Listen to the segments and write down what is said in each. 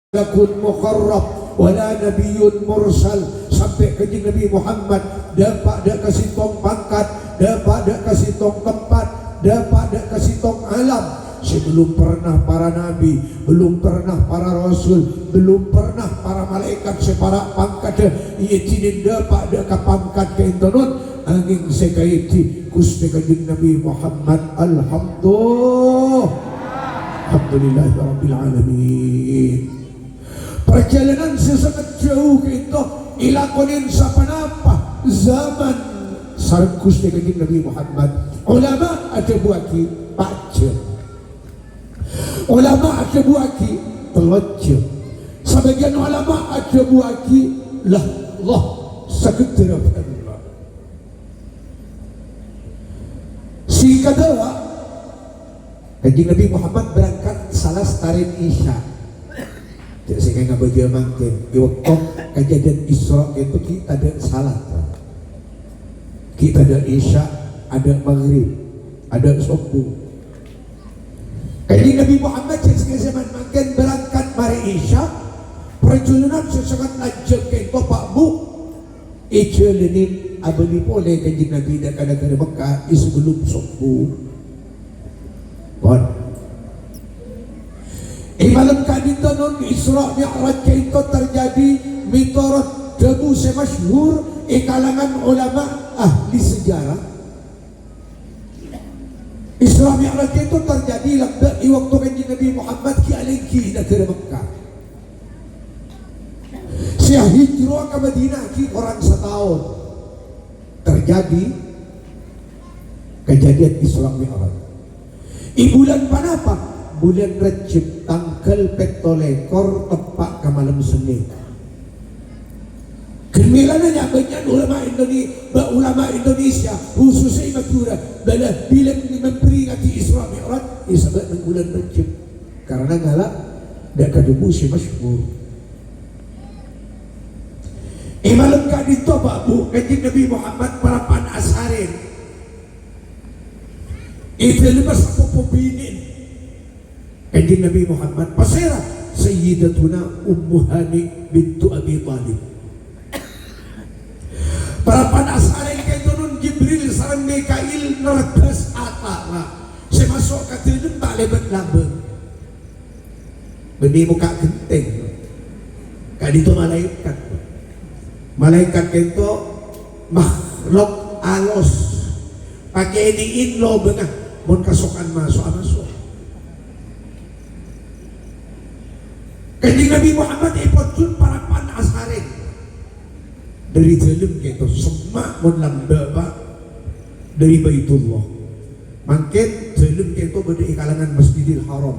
malakun muqarrab wala nabiyyun mursal, sampai ke Nabi Muhammad dapat dak kasih tong pangkat, dapat dak kasih tong tempat, dapat dak kasih tong alam. Sebelum pernah para nabi, belum pernah para rasul, belum pernah para malaikat separa pangkat ietinin dapat dak pangkat ke intonun angin sekaiti Gusti Kanjeng Nabi Muhammad. Alhamdulillahirabbil alamin. Perjalanan sesangat jauh kita ilakonin sapanapa zaman sareng Gusti Kanjeng Nabi Muhammad. Ulama ada buaki baca, ulama ada buaki telojo, sebagian ulama ada buaki lah Allah sakitera Allah. Si kedua Kanjeng Nabi Muhammad berangkat salah tarin Isya. Jadi saya nggak baca mangkin. Di waktu kejadian Isra itu kita ada salat, kita ada Isya, ada Maghrib, ada subuh. Kanjeng Nabi Muhammad sesuai zaman mangkin berangkat mari Isya. Perjalanan sesangat lanjut ke Pak Bu. Ijelenin abadi boleh Kanjeng Nabi dan kadang-kadang Mekah sebelum subuh. Bon. Malam kadita non Isra Mi'raj itu terjadi mitorot debu semasyhur kalangan ulama ahli sejarah. Isra Mi'raj itu terjadi di waktu Kanjeng Nabi Muhammad ki alaihi negara Mekah. Sia hijrah ke Madinah ki orang setahun. Terjadi kejadian Isra Mi'raj. Bulan panapa? Bulan Rejab tanggal 17 tepat ke malam Senin. Kemilannya banyak ulama Indonesia khususnya Madura bila memperingati Isra Mi'raj disebut bulan Rejab karena galak dak kadebu si masyhur. Malam kadito babu Kanjeng Nabi Muhammad parapan asarin itu lepas apa binin Kanjeng Nabi Muhammad pasira Sayyidatuna Ummu Hani bintu Abi Thalib. Parapan asarin kaito nun Jibril sareng Mikail nergas atara semasuk katilun tak lebat labeng beni muka genteng kadito malaikat kaito makhluk alus pakai diin lo bengah mun kasukan masuk. Kanjeng Nabi Muhammad ipotun para panasarin dari dalam gitu semak mun lambaba dari Baitullah mungkin dalam gitu pada kalangan Masjidil Haram.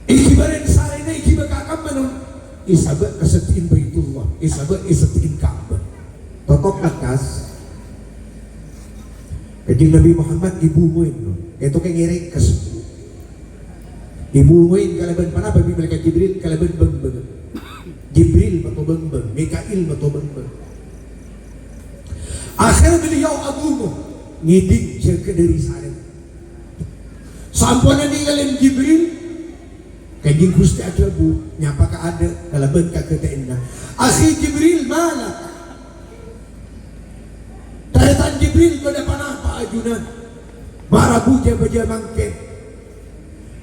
Ikibaran sarene ikibakakam manon isabat kesetiin Baitullah isabat isetiin Ka'bah totok akas. Kanjeng Nabi Muhammad ibumoin itu kayak ngiring ke ibumoin kalaban panapa bi malaikat Jibril kalaban beng Jibril bato beng Mikail bato beng akhir beliau abumu ngidik jaga dari sana sampun ninggalin Jibril Kanjeng Gusti ada bu nyapa ka ada kalaban ka keteina akhir Jibril malak Taritan Jibril pada panapa ajunan marabu jabaja mangket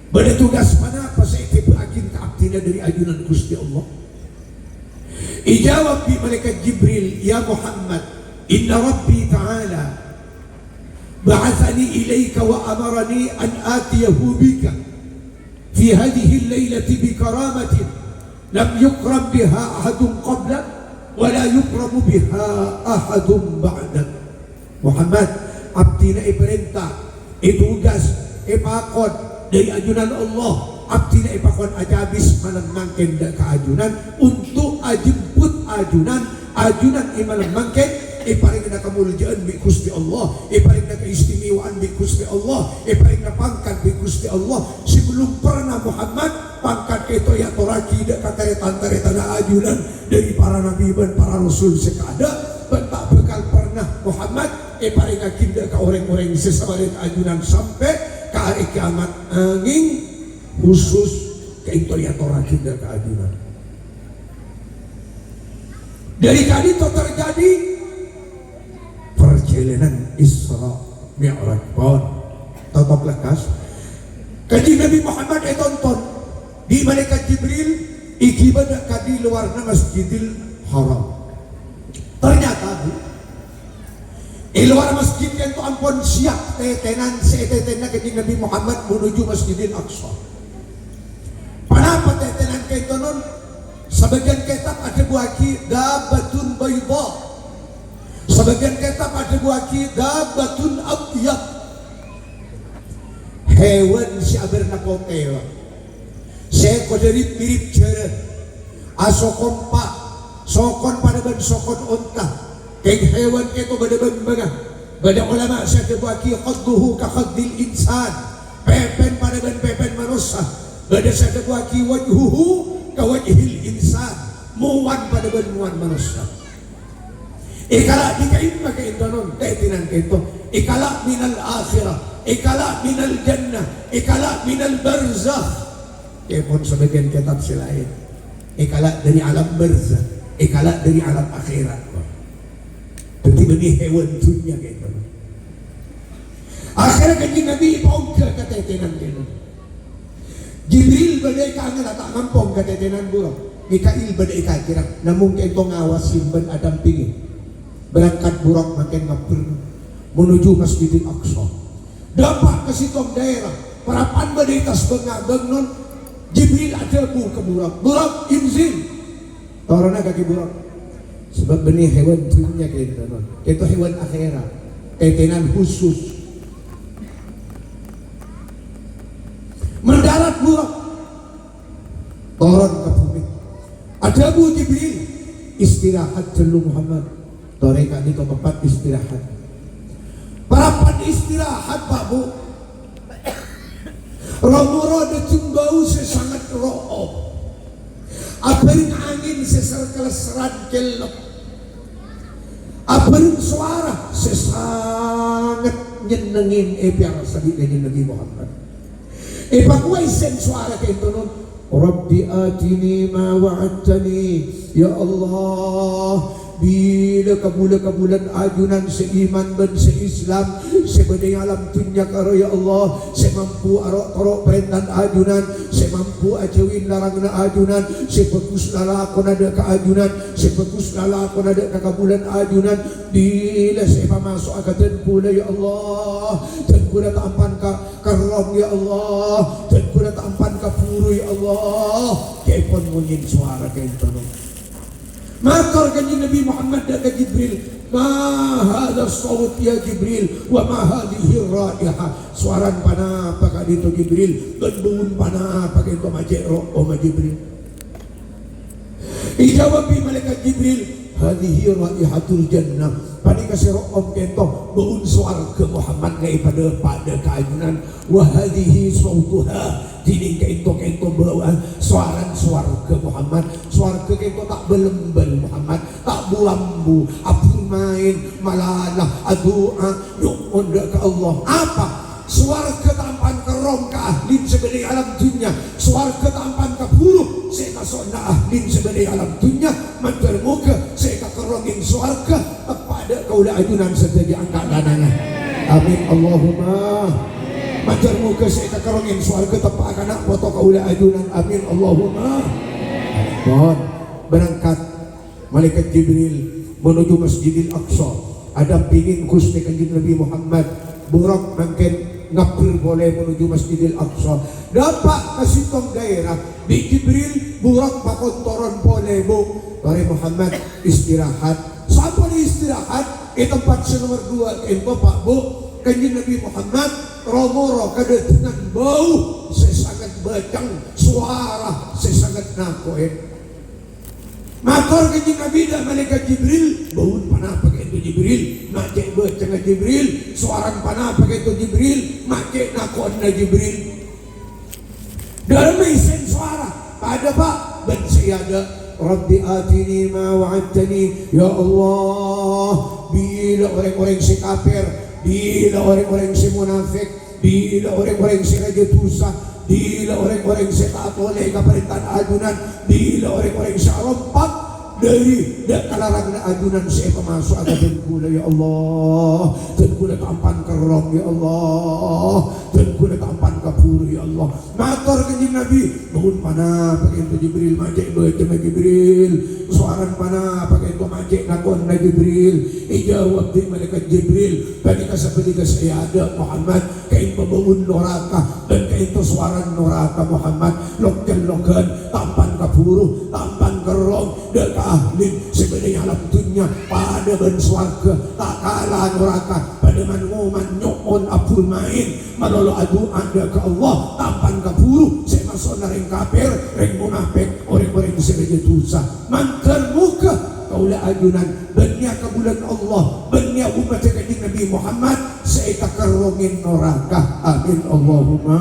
pada tugas panapa seitipu akin keabdina dari ajunan Gusti Allah. Ijawab bi malaikat Jibril, ya Muhammad, inna Rabbi ta'ala ba'athani ilayka wa amarani an atiyahu bika fi hadhihi al-laylati bi karamatin lam yukram biha ahadun qablak wa la yukramu biha ahadun ba'dak. Muhammad abdina iperintah itugas ipakon dari ajunan Allah abdina ipakon ajabis malam mangken dak keajunan untuk ajemput ajunan malam mangken iparing na kamulyaan bi Gusti Allah iparing na keistimewaan bi Gusti Allah iparing na pangkat bi Gusti Allah sebelum pernah Muhammad pangkat itu ya toraki dak kataretan na ajunan dari para nabi dan para rasul sekada tak bekal pernah Muhammad paling akinda ka orang-orang sesabalit ajunan sampai ke hari kiamat angin khusus kaito ya Torah kita keadilan. Dari tadi itu terjadi perjalanan Isra Mi'raj pon tonton lekas Kanjeng Nabi Muhammad tonton di malaikat Jibril ikibadah kadi luar Masjidil Haram. Ternyata luar masjid yang tu ampun siap tetenan Kanjeng Nabi Muhammad menuju Masjidil Aqsa. Kenapa tetenan kaito non? Sebagian kitab ada buaki dabatun bayda, sebagian kitab ada buaki dabatun abyad. Hewan si aber nakotewa seko dari mirip jaran asokon pak sokon pada ban sokon unta keng hewan keto pada ban baga pada ulama saya buaki khadduhu ka khaddil insan pepen pada ban pepen manusia pada saya buaki wajhuhu ka wajhil insan muwan pada ban muwan manusia ikala dikain pakai indonon teetinan keto ikala minal akhirah ikala minal jannah ikala minal barzakh. Kepon sebagian kitab selain ikala dari alam barzakh, ikala dari alam akhirat. Tapi benih hewan dunia gitu. Akhirnya Kanjeng Nabi pongke ketetenan gitu. Jibril badai kangen tak ngampong ketetenan buruk. Mikail badai kira namun kento ngawasin ben adam pingin berangkat buruk makin ngapur menuju Masjidil Aqsa. Dapat ke situ daerah perapan badai tas bengabeng non Jibril ada bu ke burak inzil torona kaki burak sebab benih hewan dunia kita non itu hewan akhirat tetenan khusus mendarat burak turun ke bumi ada bu Jibril istirahat jelu Muhammad toreka di tempat istirahat perapan istirahat Pak Bu romo-romo decung bau sesangat ro'ob aperin angin seserkeleseran kelep aperin suara sesangat nyenengin piara sadit Kanjeng Nabi Muhammad pakuai sen suara kayak itu Rabbi atini ma wa'adtani ya Allah bila kabulan ajunan seiman dan seislam sebedai alam dunia karo ya Allah semampu arok perintah ajunan semampu ajawin larangna ajunan sepekus lalakon ada keajunan sepekus lalakon ada kekabulan ajunan bila saya masuk agatan pula ya Allah dan kuda tampan karom ya Allah dan kuda tampan kapuru ya Allah kepon mungin suara kayak itu Makar Kanjeng Nabi Muhammad dan Jibril ma hadha sawt ya Jibril wa ma hadhihi raihah suaran pana apa itu Jibril dan bun pana apa itu majero Jibril ijawab malaikat Jibril hadhihi raihatul jannah pani kasih om kento bun suarga Muhammad pada keajunan wa hadhihi sawtuha dini kento bawa suarga Muhammad suarga kento tak belembel Muhammad tak bulambu abu main malalah adu'a nyukun ke Allah apa suarga tampan kerom ke ahlin sebedai alam dunia suarga tampan ke buruh saya kasona ahlin sebedai alam dunia mantar muka saya kerongin suarga kepada kaulah ajunan sedaya angkat dananya amin Allahumma majar muka saya kekerongin suarga tepak anak foto kaulah ajunan amin Allahumma berangkat malaikat Jibril menuju Masjidil Aqsa ada pingin Gusti Kanjeng Nabi Muhammad burak makin ngapir boleh menuju Masjidil Aqsa dapat kasih tong daerah di Jibril burak pakontoron boleh bu Nabi Muhammad istirahat sampai istirahat di tempat nomor 2 itu Pak Bu Kanjeng Nabi Muhammad romoro kedatangan bau sesangat bacang suara sesangat nakoin makor Kanjeng Nabi dan malaikat Jibril bau panah pakai itu Jibril macet bacang Jibril suaran panah pakai itu Jibril macet nakoin Jibril dalam isen suara pada Pak dan siada Rabbi atini ma wa'adtani ya Allah bila orang-orang si kafir bila orang-orang si munafik bila orang-orang si raja dosa bila orang-orang saya taat oleh kaperintahan adunan, bila orang-orang saya rompak dari kalarang na adunan saya pemasuk agak tengkula ya Allah, tengkula tampan kerong ya Allah, tengkula tampan kapuru ya Allah. Matur kanjeng Nabi, mohon mana pakai itu Jibril majek bertemu Jibril, suaran mana pakai itu majek nakon na Jibril, ijawab di malaikat Jibril, bagi kasabadi saya ada Muhammad, kain membangun neraka dan kain itu suaran neraka Muhammad, lokan tampan kapuru, tampan kerong, dekat ahlin sebenarnya alam dunia pada ben swarga tak kalah neraka pada manguman nyokon apul main malolo adu ada ke Allah tampan kapuru saya masuk nareng kafir reng munafik orang-orang sebagai dosa mangker muka kaulah ajunan benya ke bulan Allah benya umat kanjeng Nabi Muhammad saya kerongin neraka amin Allahumma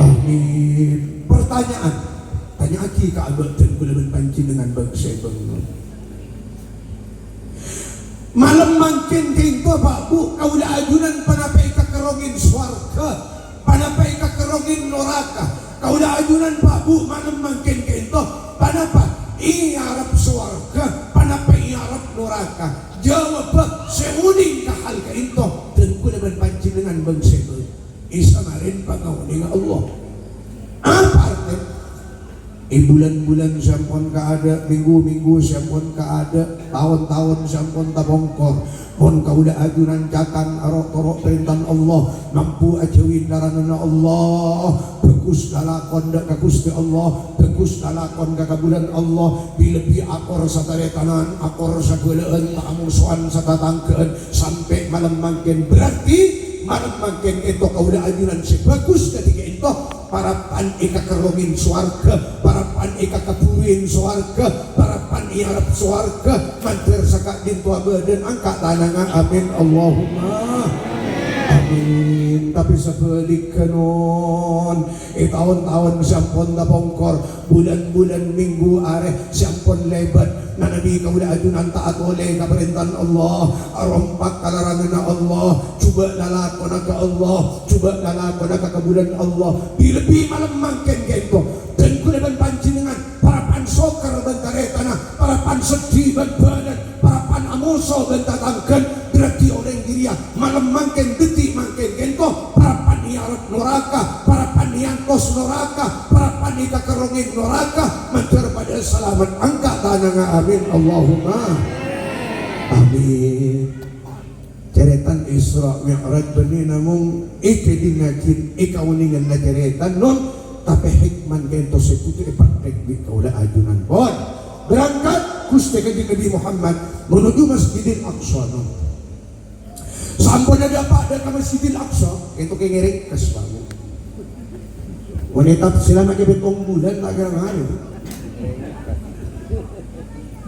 amin. Pertanyaan tanya aki ke abad dan bulaman pancing dengan bangsa bangun malam mangkin kinto Pak Bu kaulah ajunan panapai kekerongin swarga panapai kekerongin neraka kaulah ajunan Pak Bu malam mangkin kinto panapai iarap swarga panapai iarap neraka jawab seuning kahal kinto dan bulaman pancing dengan bangsa bangun isamarin pangauning Allah apa artinya bulan-bulan sampun ka ada, minggu-minggu sampun ka ada, tahun-tahun sampun tabongkor. Mon kaulah ajunan catang arok-torok perintah Allah, mampu ajawin daranana Allah, bagus dalakon dak ka Gusti Allah, bagus dalakon ka bulan Allah, bilebi akor sataretanan, akor sageuleun tamusuan satatangkeun sampai malam mangkin berarti malam mangkin itu kaulah ajunan sebagus ketika itu parapan ika kerongin swarga, parapan ika kapurin swarga, parapan iarap swarga, mantir sakak dintu abadan angkat tanangan amin Allahumma amin. Tapi sebalik kanon tahun-tahun sampun tapongkor bulan-bulan minggu areh sampun lebat na Nabi kaulah ajunan taat oleh kaperintahan Allah rompak kalarangan Allah coba lalakon ke Allah coba lalakon ke bulan Allah lebih malam mangken gitu dan kuliban pancingan parapan sokar bentaretana parapan sedih badan parapan amuso bentatangkan berarti orang diria malam mangken detik mangken gitu parapan iarap neraka parapan iangkos neraka parapan ika kerongin neraka mancar pada selamat angkat tangan amin Allahumma amin. Ceretan Isra Mi'raj benih namung ike dingajin ikauningan na ceretan non tapi hikman kento seputu ipraktek di kaulah ajunan pon berangkat Gusti kanjeng Nabi Muhammad menuju Masjidil Aqsa non sampun ada pada ke Masjidil Aqsa itu kengiring kesbangun wanita selama kebetong bulan lagang hari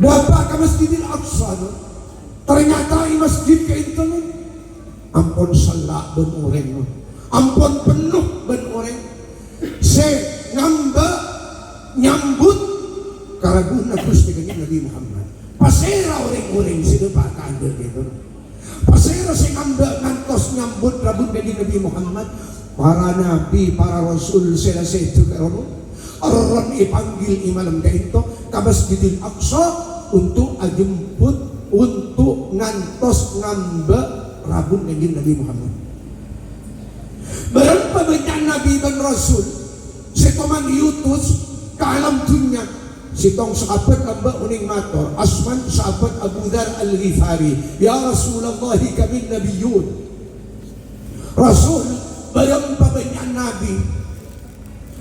dapat ke Masjidil Aqsa non ternyata i masjid ke itu ampun salak ben orang ampun penuh ben orang se nyambut karaguna Gusti kanjeng Nabi Muhammad pasera orang-orang si depak kandel gitu pasera si ngamba ngantos nyambut rabun kanjeng Nabi Muhammad para nabi para rasul sila itu karono orang ipanggil imalam ka itu ka Masjidil Aqsa untuk ajemput untuk ngantos ngamba rabun kanjeng Nabi Muhammad berapa banyak nabi dan rasul setoman diutus ke alam dunia sitong sahabat lamba uning mator asman sahabat Abu Dhar Al-Ghifari ya Rasulullah kami nabiyun rasul berapa banyak nabi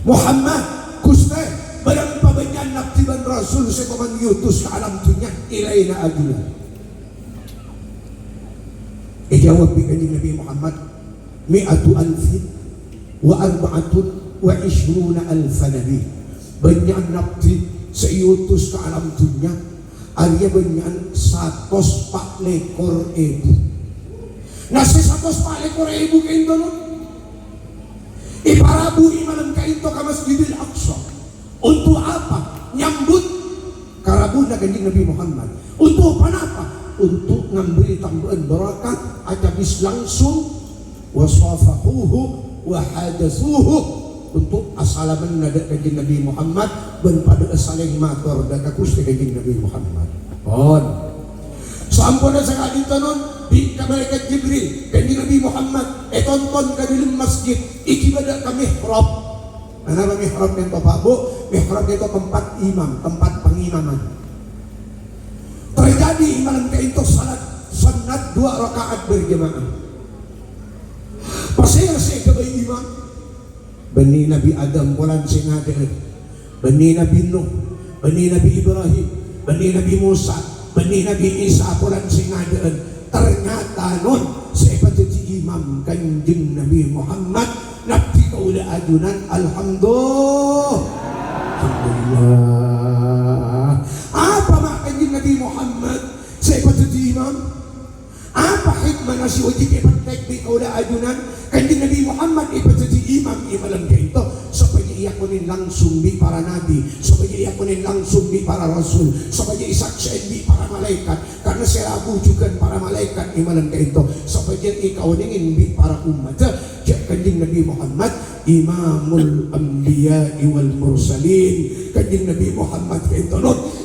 Muhammad Gusti berapa banyak nabi dan rasul setoman diutus ke alam dunia ilaina ajulah ijawab bi kanjeng Nabi Muhammad mi'atu alfin wa arba'atun wa ishruna alfa nabi banyak nabi seiutus ke alam dunia arya banyak 104 lekor ibu nasi 104 lekor ibu ke itu iparabu imalam ke itu ke Masjidil Aqsa untuk apa? Nyambut karabuna kanjeng Nabi Muhammad untuk apa? Untuk memberi tambahan barakah acabis langsung wasafahuhu wahadathuhu untuk asalaman nada kanjeng Nabi Muhammad ben pada saling matur dan kakus kanjeng Nabi Muhammad. Sampun sa kadintanon di malaikat Jibril kanjeng Nabi Muhammad tonton ka dalam masjid ikibadah ka mihrab. Ana mihrab nento Pak Bu, mihrab itu tempat imam, tempat pengimaman. Terjadi malam kainto salat sunat 2 rakaat berjamaah. Pasir saya ke imam Bani Nabi Adam bulan singadeun, Bani Nabi Nuh, Bani Nabi Ibrahim, Bani Nabi Musa, Bani Nabi Isa bulan singadeun. Ternyata non seperti imam kanjeng Nabi Muhammad nabi kaula ajunan alhamdulillah. Apa mak kanjeng Nabi Muhammad seperti imam? Apa hikmah nasi wajib ibadah di kaula ajunan kanjeng Nabi Muhammad seperti imam imalam kaito supaya ia kunin langsung di para nabi, supaya ia kunin langsung di para rasul, supaya isaksiin di para malaikat karena serabu juga para malaikat imalam kaito supaya ikaw ningin di para umat. Kanjeng Nabi Muhammad imamul anbiya wal mursalin. Kanjeng Nabi Muhammad kaito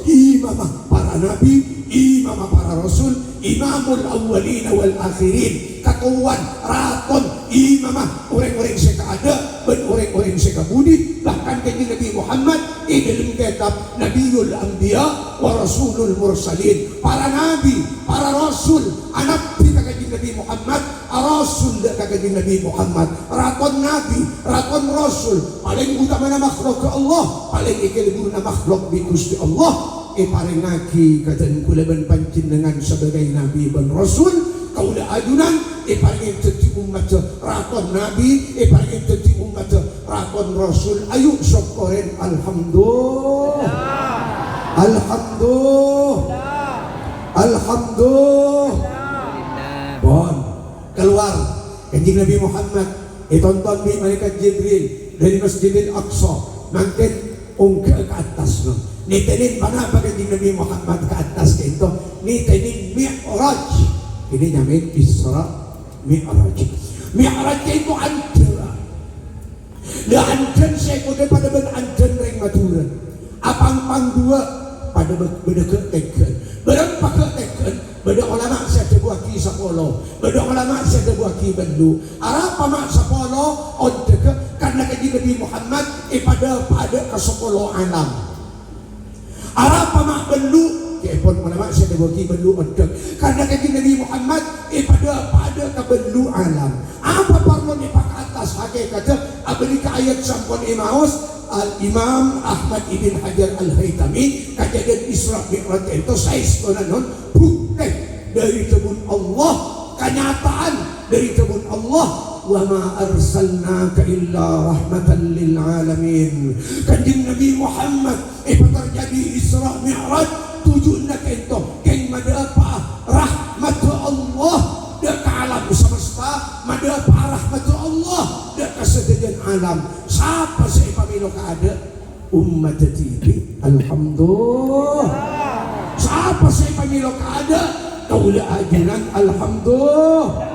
imam para nabi, imam para rasul, imamul awwalin wal akhirin, katuan raton imamah orang-orang sekaada dan orang-orang sekabudi. Bahkan kanjeng Nabi Muhammad di dalam kitab Nabiul Anbiya wa Rasulul Mursalin, para nabi, para rasul, anak kita kanjeng Nabi Muhammad, rasul kanjeng Nabi Muhammad, raton nabi, raton rasul, paling utama na makhluk ke Allah, paling ikilibur na makhluk di Gusti Allah. Paringaki katan kulaban panjenengan sebagai nabi dan rasul kaula ajunan paringin teti umat raton nabi paringin teti umat raton rasul. Ayo syukurin alhamdulillah, alhamdulillah. Bon keluar kanjeng Nabi Muhammad tonton di malaikat Jibril dari Masjidil Aqsa makin ungke ke atas no. Nitenin mana kanjeng Nabi Muhammad ke atas kaito nitenin mi'raj. Ini nyamain Isra Mi'raj. Mi'raj itu antara da anjen saya kode pada ben anjen ring maturan apang-pang dua pada beda keteken berapa keteken beda ulama saya tebuah ki sapolo, beda ulama saya tebuah ki bendu arapa mak sapolo ontek karena kanjeng Nabi Muhammad pada ke 10 alam. Arapa mak belu kepon ulama saya tebuah ki bendu ontek karena kanjeng Nabi Muhammad pada ke belu alam. Apa perlu dipak atas hakikatnya abdi ka ayat sampun imaus Al-Imam Ahmad Ibn Hajar Al-Haytami kejadian Isra Mi'raj itu saestonanon bukti dari tebun Allah, kenyataan dari tebun Allah. Wa ma arsalnaka illa rahmatan lil alamin. Kanjeng Nabi Muhammad terjadi Isra Mi'raj tujuanna kento keng madapa rahmat Allah dak alam semesta, madapa rahmat Allah dak kesedihan alam. Siapa saya pamilo kaada umat TV alhamdulillah. Siapa saya pamilo kaada kaula ajunan alhamdulillah.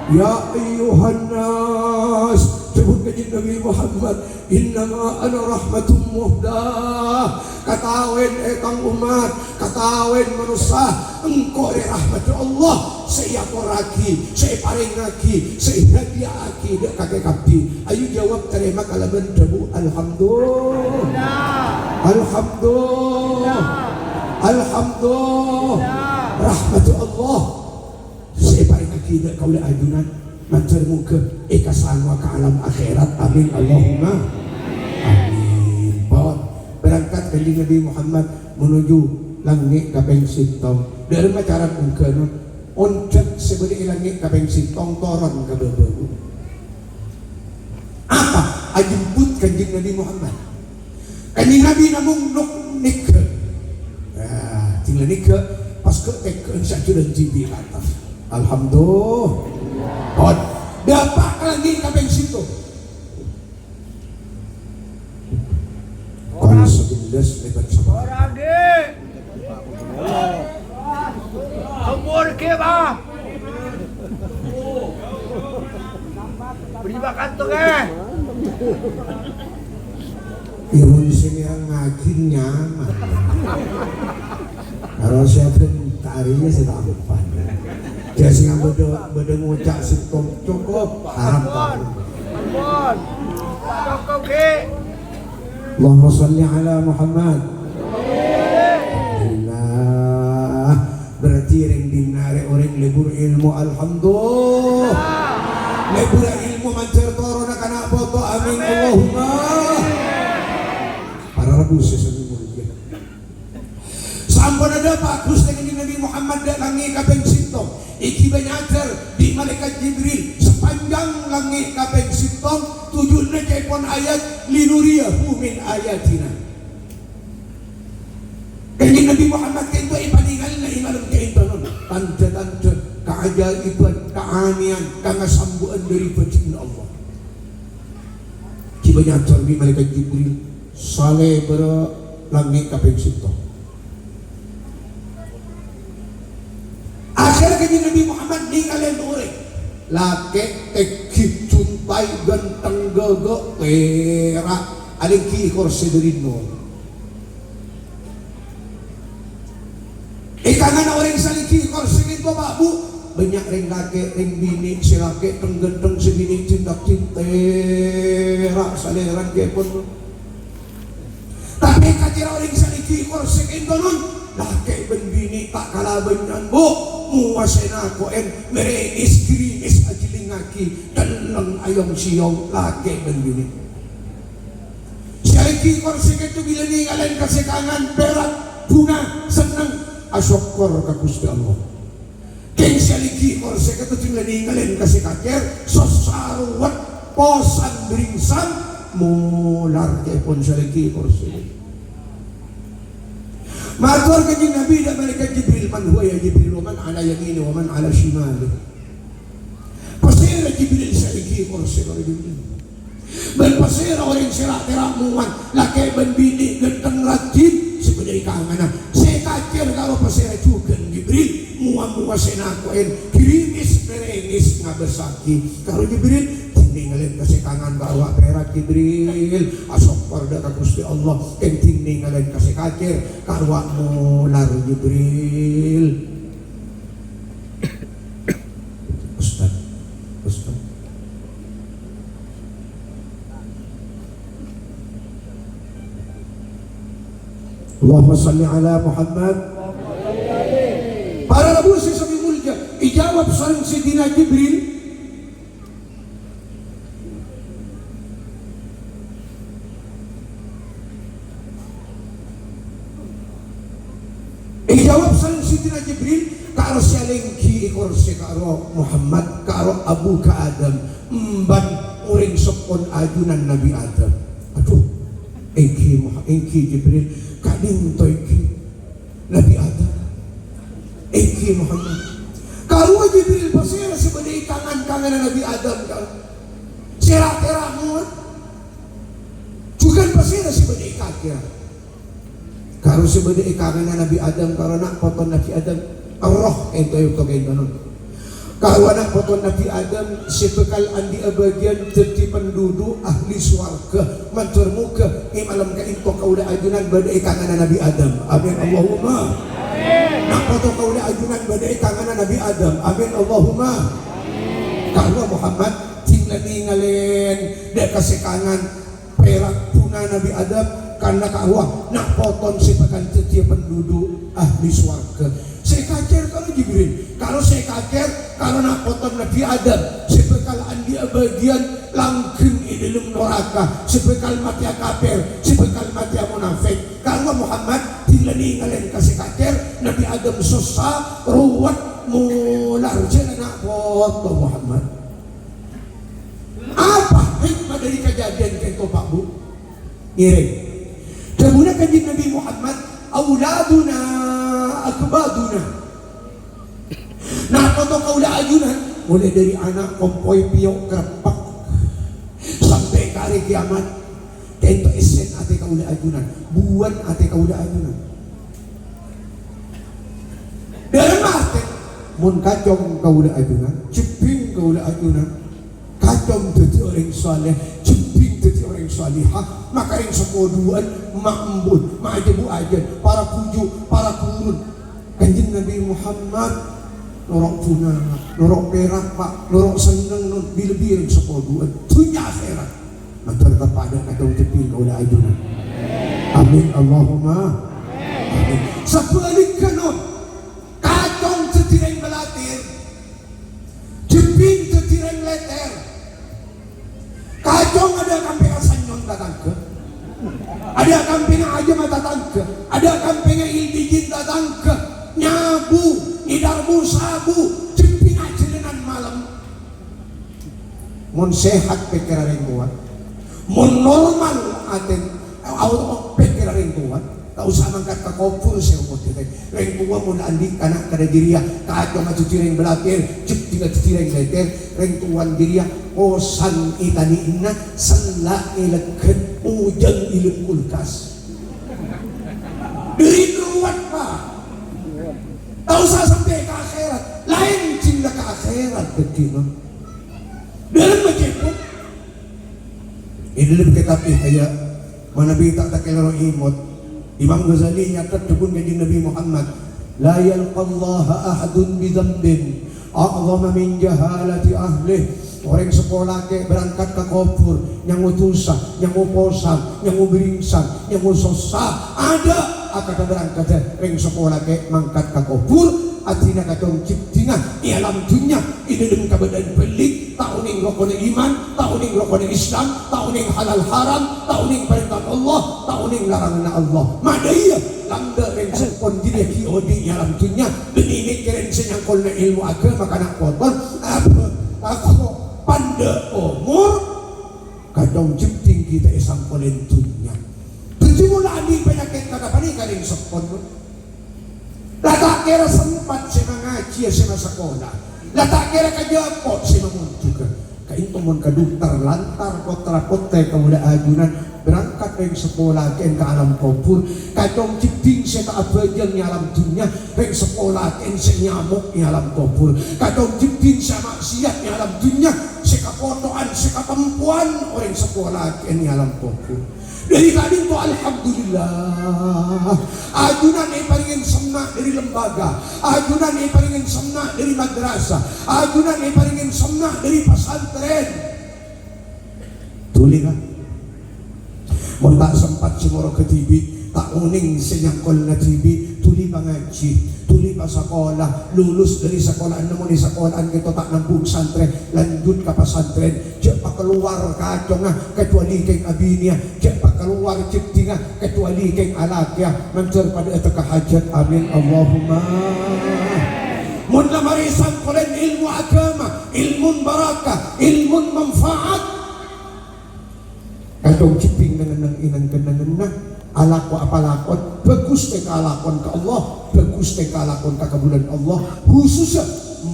Ya ayyuhan nas sebut kanjeng Nabi Muhammad innama ana rahmatum muhdah. Katawen kang umat, katawen manusia engkau rahmat Allah saya koraki, saya paringaki, saya hadiahaki dak kakek kapti. Ayo jawab terima kalaban debu alhamdulillah. Alhamdulillah. Alhamdulillah. Rahmat Allah saya paringaki dak kaula ajunan mancar muka ekasan wa ka alam akhirat. Amin Allahumma amin. Berangkat kanjeng Nabi Muhammad menuju langit kaping sintong. Dari macara muka non oncet sebeli langit kaping sintong toron ke bebeu. Apa ajemput kanjeng Nabi Muhammad? Kanjeng Nabi namung nuk nika. Tinggal nika pas ke teken sajudan jibi atas. Alhamdulillah. Dapat lagi kaping sintong. Kalau sebelas lebat sama. Orang di. Umur ke ba? Beri makan tu ke? Ihun sinirang ngagin nyaman. Kalau siapa tarinya saya tak lupa. Dia singa beda ngucap si cukup haram tak. Ampun. Cukup ke. Allahumma salli ala Muhammad. Alhamdulillah. Berarti ring dinare orang lebur ilmu alhamdulillah. Lebur ilmu mancer toro nak anak foto amin Allahumma. Para rabu sesami mulia. Sampun ada bagus dengan Nabi Muhammad dak langi kaping sitong. Iki banyaker di malaikat Jibril sepanjang langit kaping sitong tujuhna jaipon ayat linuriyahu min ayatina. Kanjeng Nabi Muhammad kento ipaningal na imalam kento nun tanda-tanda keajaiban, keanian, kangasambuan dari baginda Allah. Ki banyaker di malaikat Jibril sale ber langit kaping sitong. Akhirnya kanjeng Nabi Muhammad ninggalin orang laki teki cuntai ganteng gagak perak aling kiikor sederino ikangan orang saling kiikor segitu pak bu banyak ring laki ring bini si laki tenggenteng si bini cinta cinterak saliran kepon tapi kacir orang saling kiikor segitu nun laki ben bini tak kalah banyan bu muasena koen mereis gerimis ajilingaki dalang ayong siyong laki ben bini syariki korsik itu bila ninggalin kasekangan perak bunga senang asyokor ka Gusti Allah keng syariki korsik itu bila ninggalin kasekaker sosarwat posan beringsan mular kepon syariki korsik. Matur kanjeng Nabi dan malaikat Jibril man huwa ya Jibril wa man ala yamini wa man ala shimali. Pasira Jibril saliki kursi kalau Jibril. Ben pasira orang serak terak muan laki ben bini genteng rajin sebenarnya kangenan. Saya kacir kalau pasira juga Jibril muan sena koen kirimis merengis ngabesaki. Kalau Jibril ninggalin kasekangan bawa perak Jibril asok parda ka Gusti Allah kenting ninggalin kasekacir karwa mular Jibril. Ustaz Allahumma salli ala Muhammad. Para rabu sesami mulia ijawab sareng Sidina Jibril jawab sang Sidina Jibril karo salengki ikor se karo Muhammad karo Abu ka Adam mban uring sopon ajunan Nabi Adam. Aduh engki Jibril kading toiki Nabi Adam engki Muhammad karo Jibril pasira sebenarnya kangan Nabi Adam karo serak-serakmu juga pasira sebenarnya kakira karo sebenarnya ikangan Nabi Adam karo nak potong Nabi Adam roh ento yung kagayunan karo anak potong Nabi Adam sepekal andi abagian teti penduduk ahli swarga matur muka imalam ka ento kaula ajunan bada ikangan Nabi Adam amin Allahumma amin nak potong kaula ajunan bada ikangan Nabi Adam amin Allahumma karo Muhammad tinggal ninggalin dek kasekangan perak puna Nabi Adam karena kawah nak potong sepakan setiap penduduk ahli swarga. Saya kacer kalau Jibril, kalau saya kacer kalau nak potong Nabi Adam sepekal andi bagian langgeng di dalam neraka sepekal mati kafir sepekal mati munafik. Kalau Muhammad tinggal ninggalin kasih kacer Nabi Adam susah ruwet mular jangan nak potong Muhammad. Apa hikmah dari kejadian itu Pak Bu? Iring. Kemudian kanjeng Nabi Muhammad auladuna akbaduna. Nah foto kaula ajunan mulai dari anak kompoi piok kerepak sampai ke hari kiamat kento esen ate kaula ajunan buan ate kaula ajunan dalam arti mun kacong kaula ajunan ceping kaula ajunan kacong jadi orang saleh ceping jadi orang salihah, maka ring sekoduan ma'ambun, ma'ajabu ajan, para puju, para kurun. Kanjeng Nabi Muhammad norok tunangan, norok perak pak, norok seneng non bila-bila ring sekoduan, dunia akhirat. Matur kepada kadang tepi kau dah ajunan. Amin Allahumma. Amin. Sebaliknya non, kadang setireng belatir, jeping setireng leter. Kadang ada kampung sanyon datang ke, ada kampung aja mata tangke, ada kampung ilbijin datang ke, nyabu, idarmu sabu, jeping aja dengan malam. Mun sehat pikiran yang kuat, mun normal aten, auto pikiran yang kuat. Tak usah mangkat ke kopul saya putih. Reng tua mun andi anak kada diria, kadang aja tireng belatir, cep tinggal tireng leter, reng tuan diria. Osan itani inna sella ileket ujan ilmu kulkas dari ruwet pak. Tak usah sampai ke akhirat, lain cinta ke akhirat begini dalam majeput ini lebih ketapi kayak mana bita tak kelaro imut. Imam Ghazali nyatat dukun kanjeng Nabi Muhammad, la yalqallaha ahadun bidambin a'zama min jahalati ahlih. Orang sekolah ke berangkat ke kopur, yang utusan, yang uposang, yang uberingsang, yang usosa ada akan berangkat ring sekolah ke mangkat ke kopur, atina kadong ciptina ialam dunia ini dengan kebenaran pelik, tahun yang rokok iman, tahun yang rokok Islam, tahun yang halal haram, tahun yang perintah Allah, tahun yang larangan Allah. Madaya lambda ring sepon diri kiodi ialam dunia, ini keren senyangkol na ilmu agama kana kotor aku pada umur kadang jepting kita isang kolentunya berjumlah di penyakit kata panika ring sepon latak kira sempat si mengaji si sekolah latak kira kajapot si memuntukan kain temun kaduktar lantar kotra kote kemudian ajunan berangkat dari sekolah ke alam kubur kadang jepting si tak abajang di alam dunia dari sekolah ke nyamuk di alam kubur kadang jepting si maksiat di alam dunia si kepotoan si ketempuan orang sekolah ke alam kubur. Dari tadi itu alhamdulillah ajunan yang paling semak dari lembaga, ajunan yang paling semak dari madrasah, ajunan yang paling semak dari pesantren. Tuli kan? Mau tak sempat semua ke TV, tak uning senyangkol na TV, tuli pangaji, tuli pa sekolah, lulus dari sekolah, namun di sekolahan kita tak nampu pesantren, lanjut ke pesantren, cepat keluar kacong kecuali keng abinia, cepat keluar ciptinga kecuali keng alakya, mencer pada itu hajat. Amin Allahumma. Mun lamarisan kolen ilmu agama, ilmu barakah, ilmu manfaat. Kadang ciping dengan inang kenangan alako apalakon bagus teka alakon ke Allah, bagus teka alakon ke kebulan Allah, khususnya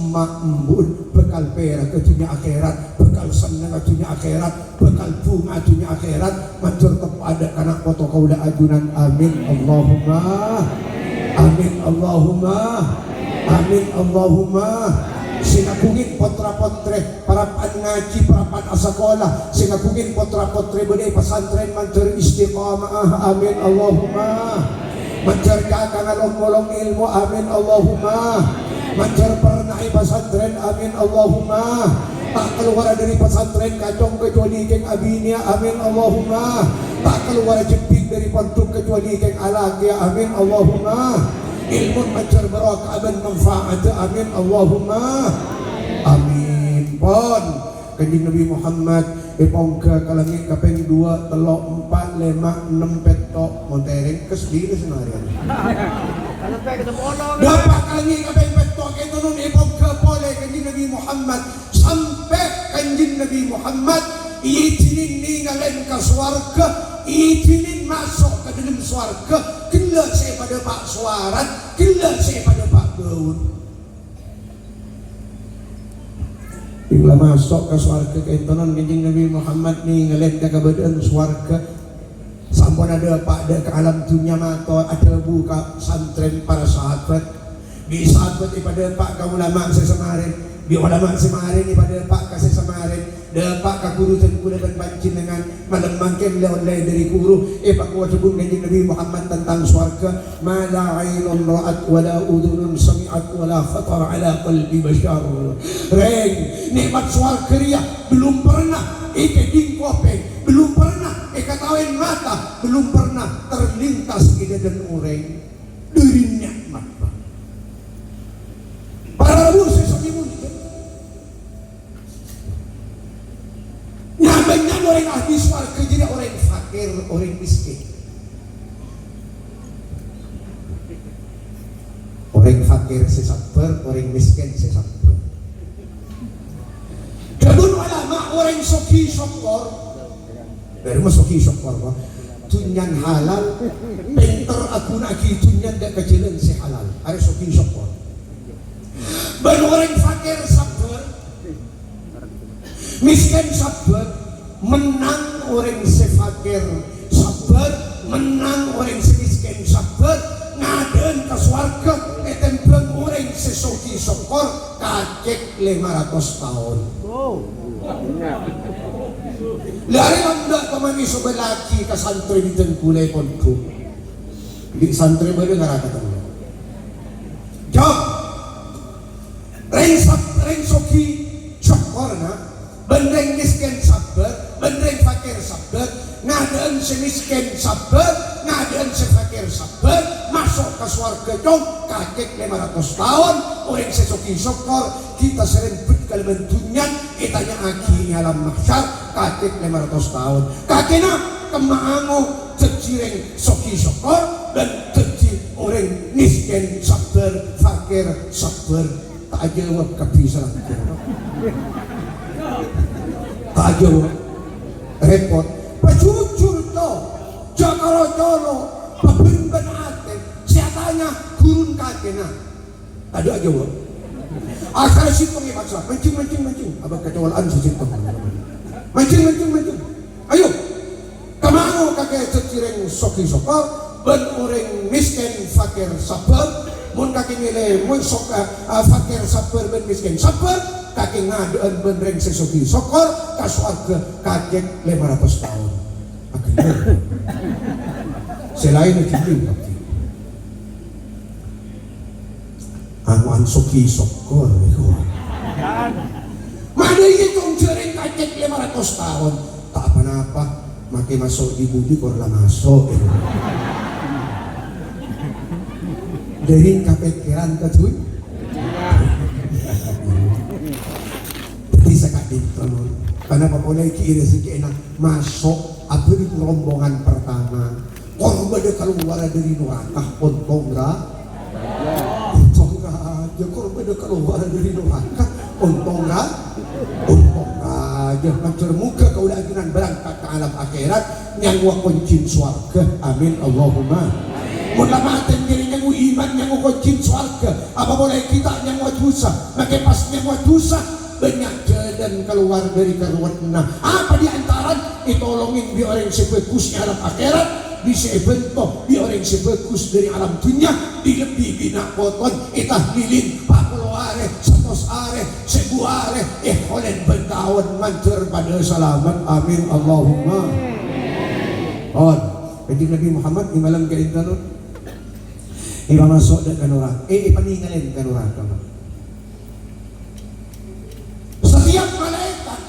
makmbun bekal perak ke dunia akhirat, bekal senang ke dunia akhirat, bekal bunga dunia akhirat, mancur kepada anak foto kaulah ajunan. Amin Allahumma. Amin Allahumma. Amin Allahumma. Sinagungin potra-potre parapan ngaji, parapan asakola, sinagungin potra-potre bade pesantren mancer istiqamah. Amin Allahumma. Mancer kakang molong ilmu. Amin Allahumma. Mancer pernah pesantren. Amin Allahumma. Tak keluar dari pesantren kacong kecuali keng abinia. Amin Allahumma. Tak keluar jepit dari pondok kecuali keng alakya. Amin Allahumma. Ilmu mancar barakah dan manfaat. Amin Allahumma. Amin. Pon kanjeng Nabi Muhammad ipongka kalangit kapeng 2 3 4 5 6 petok montereng kesdiri senarian dapat kalangit kapeng petok itu nun ipongka pole kanjeng Nabi Muhammad sampai kanjeng Nabi Muhammad itinin ninggalin ke swarga, itinin masuk ke dalam swarga. Kila saya pada Pak Suarat, kila saya pada Pak Gaun. Bila masuk ke swarga keintonan kanjeng Nabi Muhammad ninggalin ke keberadaan swarga. Sampun ada Pak ada ke alam dunia mata, ada buka santren para sahabat. Di sahabat pada Pak kaum ulama sesemarin Di ulama semarin ni pada pak kasih semarin dapat kakurutan kuda dan bancin dengan malam mangkem lawan-lain dari guru pak kuat pun kanjeng Nabi Muhammad tentang swarga ma la ainun ra'at wa la udhunun sami'at wa la khatar ala qalbi bashar. Reng nikmat swarga dia belum pernah dingkopeng, belum pernah ketawain mata, belum pernah terlintas di dadan orang dari nikmat. Para musuh sekimun namanya orang ahli swarga jadi orang fakir, orang miskin. Orang fakir sesabar, orang miskin sesabar. Kedun ulama orang soki syokor, dari mana soki syokor pak? Tunyan halal, pinter aku nak tunyan dak kecilan si halal. Ada soki syokor. Baru orang fakir sabar, miskin sabar, menang orang sefakir sabar, menang orang semiskin sabar, ngaden ke swarga etembeng orang sesoki syokor kacek 500 tahun. Lari anda kemani sebelaki ke santri di tengkulai ponku di santri baru ngarata tengku jawab reng soki syokor na bendeng miskin sabar, bendeng fakir sabar, ngadaan semiskin sabar, ngadaan sefakir sabar, masuk ke swarga dong kakek 500 tahun orang sesoki syokor kita sering berkaliman tunyan itanya aki alam mahsyar kakek 500 tahun kakeknya kemaango cecireng soki syokor dan cecir orang miskin sabar, fakir sabar. Tak jawab kepisah tak jawab repot pejujur toh jakaro jolo pemben ate siatanya gurun kakena ada jawab akar situ ngibaca mancing abang kecawalan situ mancing ayo kemana kakek cecireng soki sokor ben orang miskin fakir sabar mun kaki nilai mun sok fakir sabar ben miskin sabar kaki ngadaan ben reng sesoki sokor ka swarga kakek 500 tahun akhirnya selain itu anuan soki sokor mana itu jereng kakek 500 tahun tak apa-apa makin masuk di budi korla masuk dari kepikiran kecuy jadi sekadin teman karena boleh kira rezeki enak masuk abdi rombongan pertama korban keluar dari neraka untung aja korban keluar dari neraka untung aja mancur muka kau laginan berangkat ke alam akhirat yang wakuncin swarga amin Allahumma mulamaten diri yang iman yang kuncin swarga apa boleh kita yang dosa pakai pas yang dosa banyak jalan keluar dari karuanna apa diantara ditolongin di orang sebagus alam akhirat bisa bentuk di orang sebagus dari alam dunia di lebih bina poton itah lilin pakuloare satos are sebuare holen bentawan mancer pada selamat amin Allahumma Kanjeng Nabi Muhammad di malam keindahan iba masuk dan neraka paningalin ke neraka setiap malaikat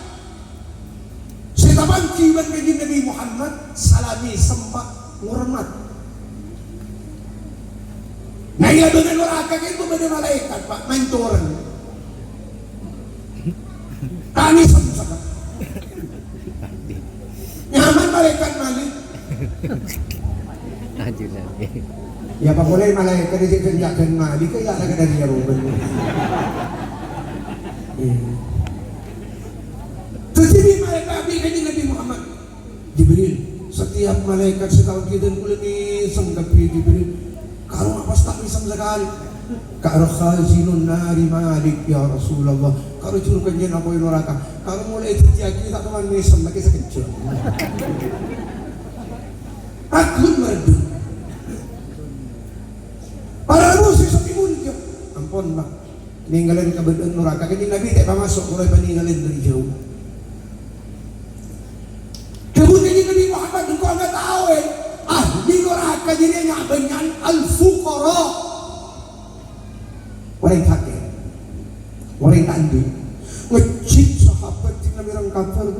setaban kiban Kanjeng Nabi Muhammad salami sembah ngurmat nah iya dengan neraka itu pada malaikat pak mentoran kami sama nyaman malaikat malik ya apa boleh malaikat di sini kerjakan malik kayak ada dari Yaruban terjadi malaikat Nabi Muhammad Jibril setiap malaikat setahun kita kulemi sengkapi Jibril kalau apa tak bisa sekali karo khazinun nari malik ya Rasulullah karo jurukan jen apa neraka kalau mulai terjadi tak teman mesem lagi sekecil aku merdu para musuh sepi muncul ampun bang ninggalin kabadaan neraka. Kaya Nabi tak pamasok mulai paninggalin dari jauh. Kemudian Nabi Muhammad engkau enggak tahu ahli neraka jadi ngabenyan al-fuqara. Orang fakir, orang tanding, ngecip sahabat di Nabi orang kafir.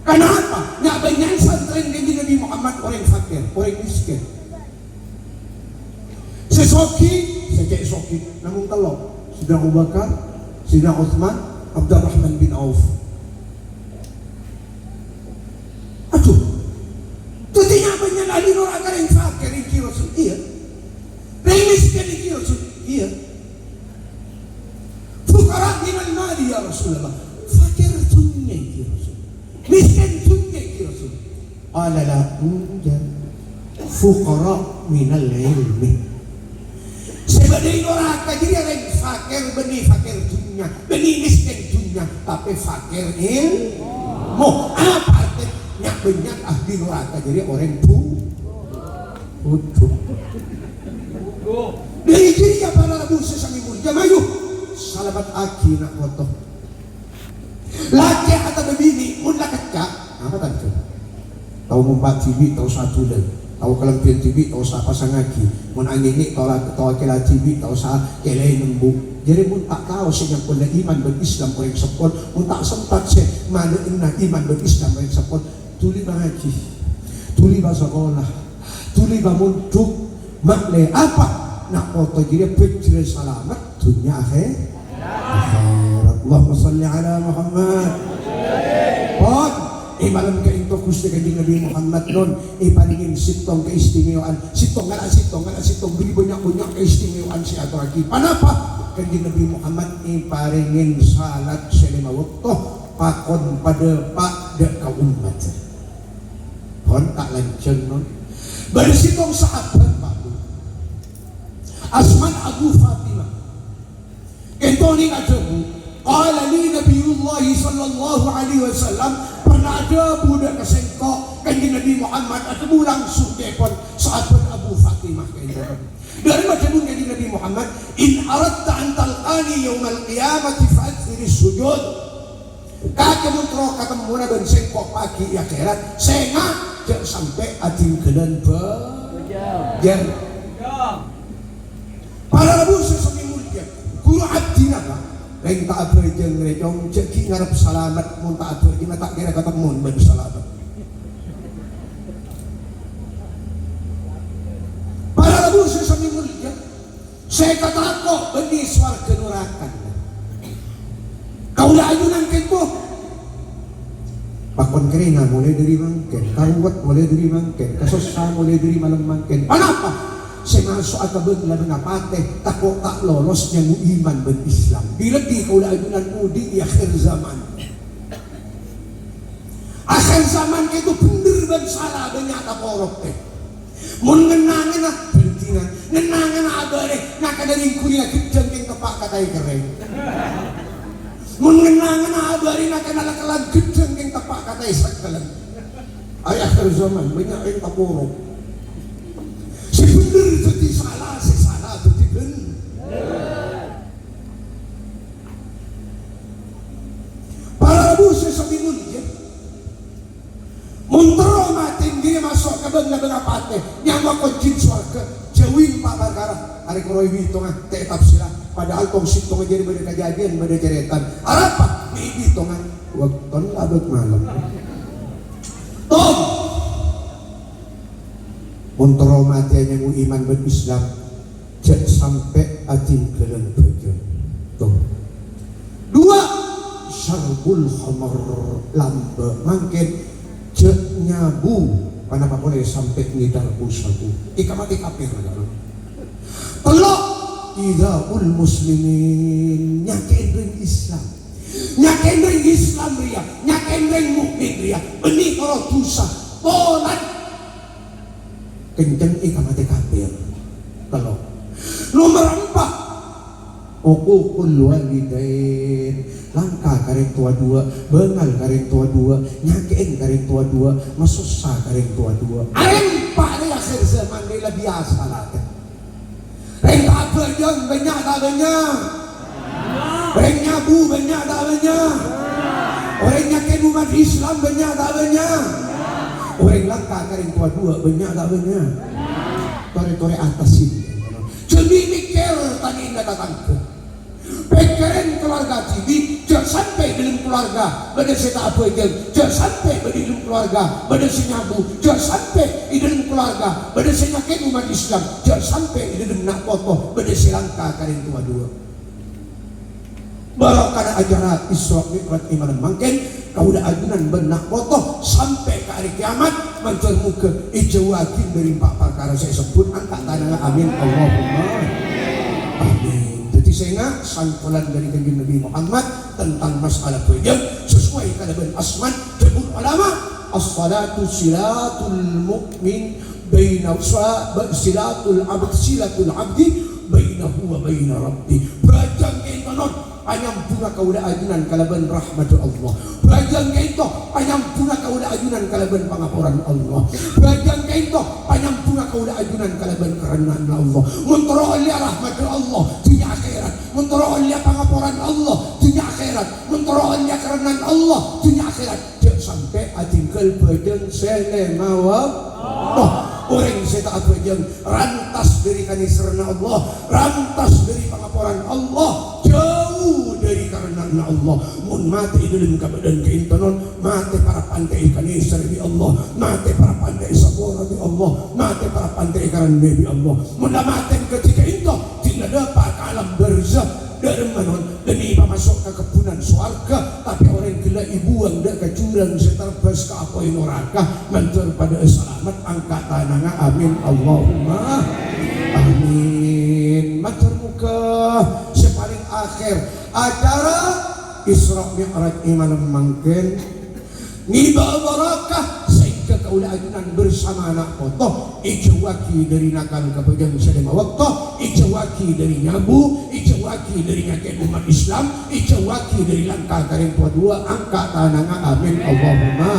Kenapa? Ngabenyan santren jadi Nabi Muhammad orang fakir, orang miskin. Sesoki, sejak soki, namun telok. Sidina Abu Bakar, Sidina Utsman, Abdurrahman bin Auf. Aduh, tentunya banyak ahli neraka yang fakir yang kira Rasul, iya. Yang miskin yang kira Rasul, iya. Fuqara minal mali ya Rasulullah, fakir dunia yang kira Rasul, miskin dunia yang kira Rasul. Qala la unjan, fuqara minal ilmi. Sebagai neraka jadi orang fakir benih fakir dunia, benih miskin dunia, tapi fakir ilmu. Apa artinya banyak ahli neraka jadi orang bodoh. Dari jadi apa Nabi sesami mulia mayu salamat aki nak foto. Laki atau bebini mun lakacak apa tadi? Tahu mempat cibi tahu satu dan tahu kelempian cibi tahu sapa sangaki mun angin ni tahu kela cibi tahu sa kelai nembuk. Jadi mun tak tahu siapa pun iman berislam orang sepol mun tak sempat se mana iman berislam orang sepol tuli bahaji tuli bahasa sekolah tuli bamuntuk makle apa nak foto jadi picture selamat dunia akhirat. Allahumma salli ala Muhammad. Pon malam ka into Gusti Kanjeng Nabi Muhammad nun ipaningin sitong keistimewaan sitong beri banyak keistimewaan si atraki. Panapa Kanjeng Nabi Muhammad iparingin salat selima waktu pakon pada pak dek ka umat. Pon tak lancen nun bersitong sahabat Pak Asman Abu Fatimah Entoni ajabu qala li Nabiullah sallallahu alaihi wasallam pernah ada budak kesengkok Kanjeng Nabi Muhammad atau langsung telepon sahabat Abu Fatimah dari macam Kanjeng Nabi Muhammad in aradta an talqani yaumal qiyamati fa'athir sujud kamu terus ketemu na ben sengkok pagi akhirat sengak jangan sampai ating kedan berjam para Abu sesami mulia guru abdi apa lain tak apa yang ngejong ceki ngarep salamat mun tak apa kita tak kira ketemu ben salamat para Abu sesami mulia saya kata kok benih swarga neraka kau dah ayunan kento pakon keringa mulai dari mangken karuat mulai dari mangken kasosa mulai dari malam mangken kenapa? Saya masuk akabun laban apate takut tak lolos yang iman berislam bila di kau lagunan mudi di akhir zaman itu bener dan salah banyak tak porok mun ngenangin lah pentingan ngenangin abare nak dari kuliah kejeng yang tepak katai keren mun ngenangin abare nak nalakalan kejeng yang tepak katai sakalan ay akhir zaman banyak yang tak porok. Si bener jadi salah, si salah jadi bener. Para Abu sesami mulia muntero mating dia masuk ke benda-benda pate nyawa kunci surga jauhin Pak Barkara hari kuroi hitungan tak tafsirah padahal tong situng jadi beda kejadian beda ceretan apa? Ini hitungan waktu labet malam tong muntero matinya yang iman berislam cek sampai ating kelen berjam tuh dua syarbul khamar lambe mangken cek nyabu kenapa boleh sampai ngidar usabu ikamati kafir telok idaul muslimin nyaken ring Islam ria nyaken ring mukmin ria benih kalau dosa polan kenceng ikamati kafir kalau nomor 4 uququl walidain langkah kareng tua dua bengal kareng tua dua nyakein kareng tua dua masusah kareng tua dua areng pak ni akhir zaman ni lah biasa lah reng tak berjang banyak tak banyak Orang nyabu banyak tak banyak. Orang nyakin umat Islam banyak tak banyak. Orang langkah karing tua dua banyak tak banyak. Tore-tore atas ini. Jadi mikir tadi indah datangku. Pikiran keluarga TV, jangan sampai dalam keluarga pada seta apa itu, jangan sampai pada dalam keluarga pada senyabu, jangan sampai di dalam keluarga pada senyakin umat Islam, jangan sampai di dalam nak foto pada selangkah karing tua dua. Barakana acara Isra Mi'raj iman mangken kau dah ajunan benak foto sampai ke hari kiamat mancur muka ijawakin dari empat perkara saya sebut angkat tanah amin Allahumma amin. Jadi saya ingat sangkulan dari kanjeng Nabi Muhammad tentang masalah pejam sesuai kalaban asman jabul ulama as-salatu silatul mu'min baina silatul abdi bainahu wa baina rabbi. Berajang kaitan panyampuna kauda ajunan kalaban rahmatu Allah. Berajang kaitan panyampuna kauda ajunan kalaban pangapuran Allah. Berajang kaitan panyampuna kauda ajunan kalaban kerenaan Allah. Muntara oleh rahmatu Allah dunia akhirat. Muntara oleh pangapuran Allah dunia akhirat. Muntara oleh kerenaan Allah dunia akhirat. Jangan sampai atinggal bajang selemawab. Orang saya tak apa yang rantas dari kanisarna Allah, rantas dari pengapuran Allah, jauh dari karena Allah. Mun mati dalam keadaan keintanon, mati para pantai kanisar di Allah, mati para pantai sabora di Allah, mati para pantai karena Nabi Allah. Mun mati ketika itu tidak dapat ke alam barzah. Dari manon demi masuk ke kepunan swarga, tapi orang gila ibuang dak ke jurang seterbas ke apa neraka mantur pada selamat angkat tananga amin Allahumma amin. Matur muka sepaling akhir acara Isra Mi'raj iman mangken niba barakah sehingga kaulah ajunan bersama anak foto ijawaki dari nakal kepejang sedema waktu ijawaki dari nyabu ijawaki dari nyakin umat Islam ijawaki dari langkah karing tua dua angka tananga amin Allahumma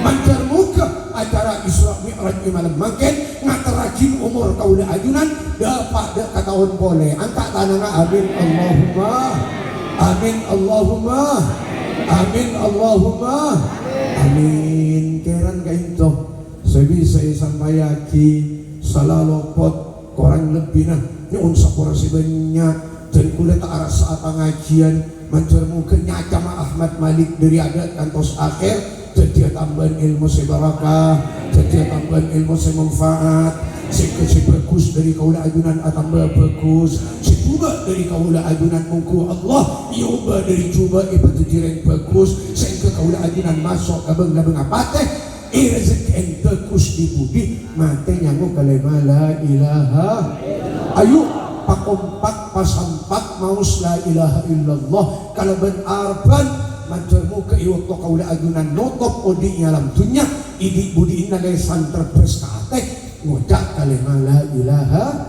mancar muka acara Isra Mi'raj malam makin ngaterakin umur kaulah ajunan dapat dak katahun boleh angka tananga amin Allahumma amin Allahumma amin Allahumma amin. Keran kainto sebisa sampayaki salalopot korang lebih nah ini unsa porsi banyak dan kulit arah saat pengajian mancur muka nyacama Ahmad Malik dari adat kantos akhir jadi tambahan ilmu sebarakah jadi tambahan ilmu semanfaat si bagus dari kaulah ajunan tambah bagus si cuba dari kaulah ajunan mungku Allah nyoba dari cuba ibadah jireng bagus sehingga kaulah ajunan masuk kabeng apa teh rezeki yang bagus di budi mate nyangu kalima la ilaha ayo pakompak pasampak maus la ilaha illallah kalau ben arban mancurmu ke iwakto kaulah ajunan notop odi alam dunya idi budi inna lesan terbes kaate ngucap kalimah la ilaha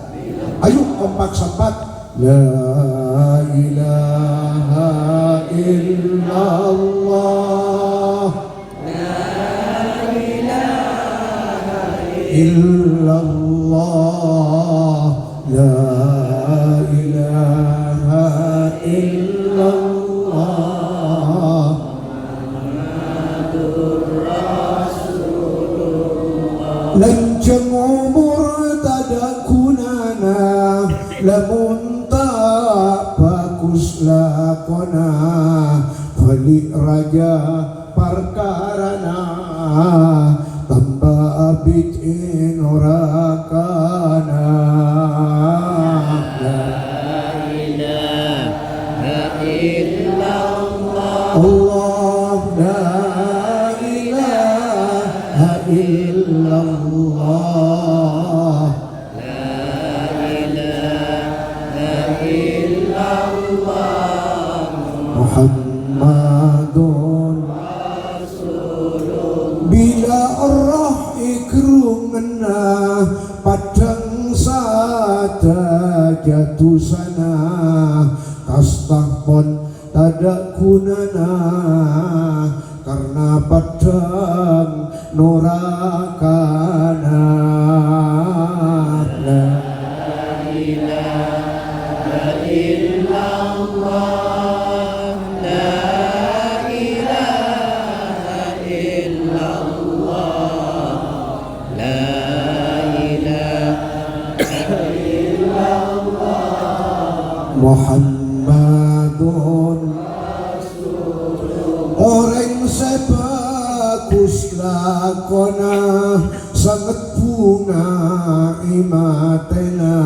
ayo kompak sampat la ilaha illallah la ilaha illallah la ilaha illallah lanjang umur tada kunana lamun tak bagus lakona balik raja perkarana tambah abid inorakana la ilaha illallah Allah la ilaha illallah la ilaha illallah Muhammadun Rasulullah bila roh ikrumna padang sada jatuh sana kastahpon tada kunana karena padang norakana la ilaha illallah Muhammadun orang sebagus lakona sangat bunga imatena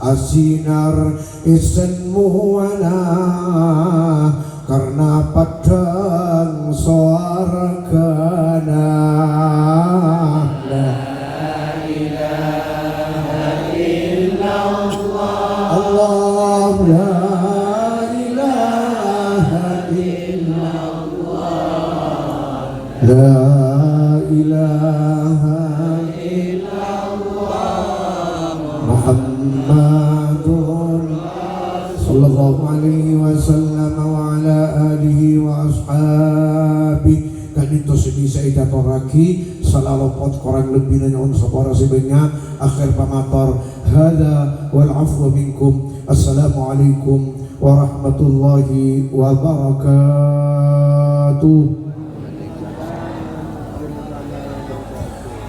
asinar isen muwana karena padang soargana. La ilaha illallah Allah la ilaha illallah la ilaha illallah Muhammadun sallallahu alaihi wasallam wa ala alihi wa ashabi kan itu sebisa ida toraki salalopot korang lebih nanya on sapora sebenarnya akhir pamator hada wal afwa minkum. Assalamualaikum warahmatullahi wabarakatuh.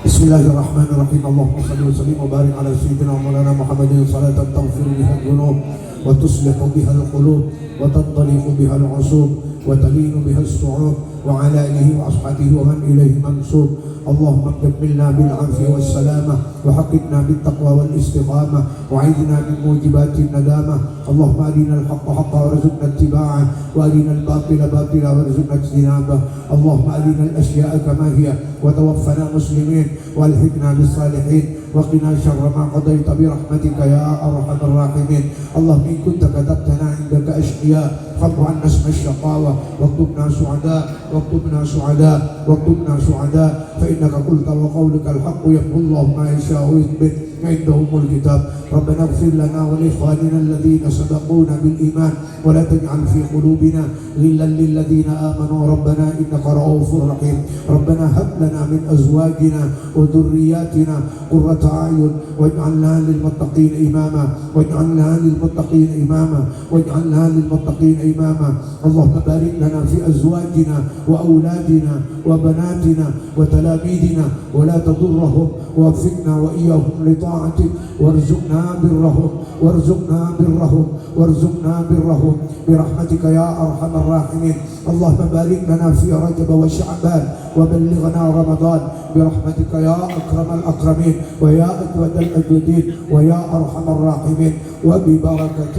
Bismillahirrahmanirrahim. Allahumma salli wa sallim wa barik ala sayyidina wa maulana Muhammadin salatan taghfir biha dhunub wa tuslihu biha al-qulub wa tantaliqu biha al-usub wa talinu biha as-su'ub wa ala alihi wa ashabihi wa man ilayhi mansub. Allahumma kammilna bil afiyah was salamah wa haqqina bit taqwa wal istiqamah wa a'idna min mujibatin nadamah. Allahumma arina al-haqqa haqqan warzuqna ittiba'ah wa arina al-batila batila warzuqna ijtinabah. Allahumma arina al-ashya'a kama hiya wa tawaffana muslimin walhiqna bis salihin wa qina syarra ma qadaita bi rahmatika ya arhamar rahimin. Allahumma in kunta katabtana indaka ashqiya خذ عنا اسم الشقاوة واكتبنا سعداء واكتبنا سعداء واكتبنا سعداء فإنك قلت وقولك الحق يمحو الله ما يشاء ويثبت عندهم الكتاب. ربنا اغفر لنا ولإخواننا الذين سبقونا بالإيمان ولا تجعل في قلوبنا غلا للذين آمنوا ربنا إنك رؤوف رحيم. ربنا هب لنا من أزواجنا وذرياتنا قرة أعين واجعلنا للمتقين إماما واجعلنا للمتقين إماما واجعلنا للمتقين إماما. اللهم بارك لنا في أزواجنا وأولادنا وبناتنا وتلاميذنا ولا تضرهم ووفقنا وإياهم لطاعتك وارزقنا برهم وارزقنا برهم وارزقنا برهم برحمتك يا أرحم الراحمين. اللهم بارك لنا في رجب وشعبان وبلغنا رمضان برحمتك يا أكرم الأكرمين ويا أجود الأجودين ويا أرحم الراحمين وببركة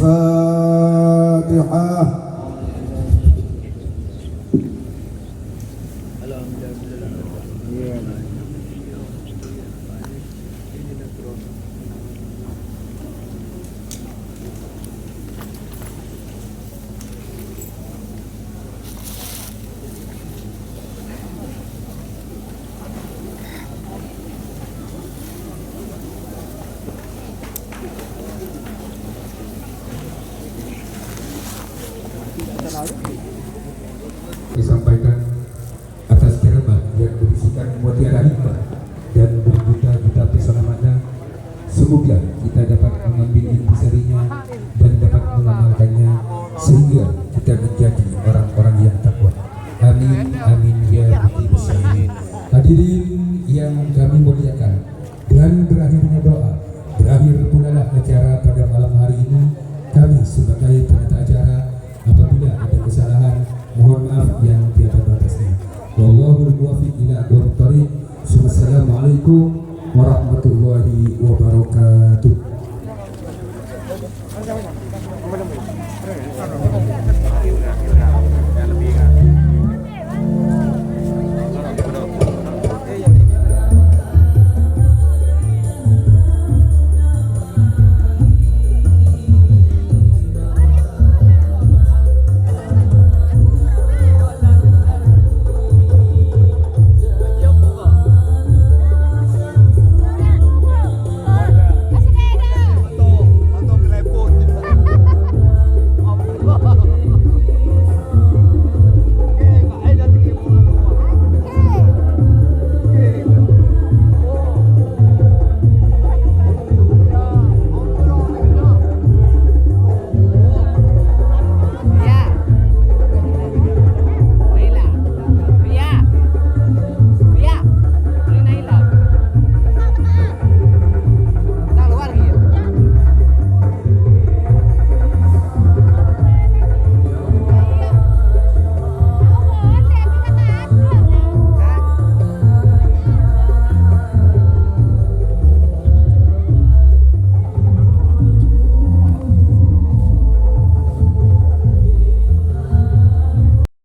الفاتحة. Disampaikan atas ceramah yang berisikan mutiara hikmah dan berjuta-juta pesona makna. Semoga kita dapat mengambil intisarinya dan dapat mengamalkannya sehingga kita menjadi orang-orang yang takwa. Amin amin ya rabbal alamin. Hadirin yang kami muliakan, dengan berakhirnya doa, berakhir pula lah acara pada malam hari ini. Kami sebagai penata acara, apabila ada kesalahan, mohon maaf yang tiada batasnya. Wallahul muwaffiq ila aqwamit thoriq. Wassalamualaikum warahmatullahi wabarakatuh.